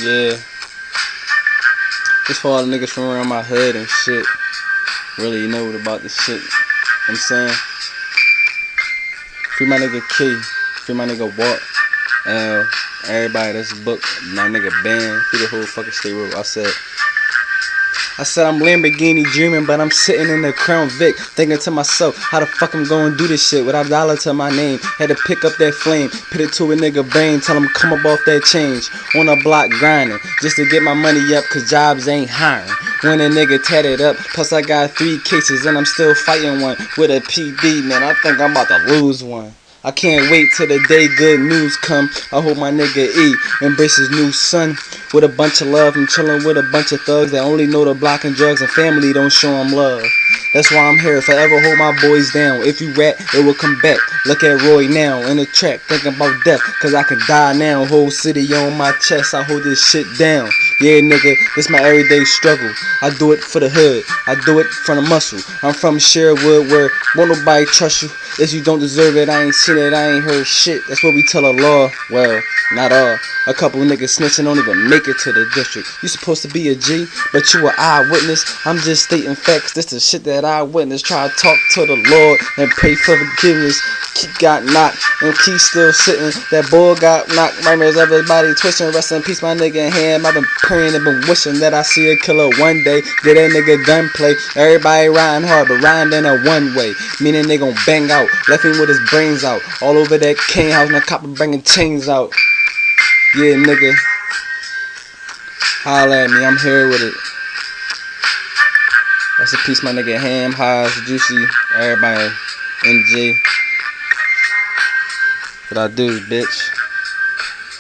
Yeah. Just for all the niggas from around my hood and shit. Really know about this shit. You know what I'm saying? Free my nigga Key. Free my nigga Walt. Everybody that's booked. My nigga Ben. Free the whole fucking state road. I said I'm Lamborghini dreaming, but I'm sitting in the Crown Vic, thinking to myself, how the fuck I'm gonna do this shit without a dollar to my name. Had to pick up that flame, put it to a nigga brain, tell him come up off that change. On a block grinding, just to get my money up, cause jobs ain't hiring. When a nigga tatted up, plus I got 3 cases and I'm still fighting one with a PD, man. I think I'm about to lose one. I can't wait till the day good news come. I hope my nigga E embrace his new son with a bunch of love. I'm chilling with a bunch of thugs that only know the block and drugs, and family don't show them love. That's why I'm here, forever hold my boys down. If you rat, it will come back. Look at Roy now, in the track, thinking about death, cause I can die now. Whole city on my chest, I hold this shit down. Yeah, nigga, this my everyday struggle. I do it for the hood, I do it for the muscle. I'm from Sherwood, where won't nobody trust you. If you don't deserve it, I ain't seen it, I ain't heard shit. That's what we tell the law. Well, not all. A couple of niggas snitching don't even make it to the district. You supposed to be a G, but you an eyewitness. I'm just stating facts. This the shit that I witnessed. Try to talk to the Lord and pray for forgiveness. Keith got knocked and Keith still sitting. That boy got knocked. Nightmares, everybody twisting. Rest in peace, my nigga Ham. I've been praying and been wishing that I see a killer one day. Get that nigga gunplay. Everybody riding hard, but riding in a one way. Meaning they gon' bang out. Left him with his brains out. All over that cane house. And the copper bringing chains out. Yeah, nigga. Holla at me. I'm here with it. Rest in peace, my nigga Ham, Haas, Juicy, everybody, NJ. What I do, bitch.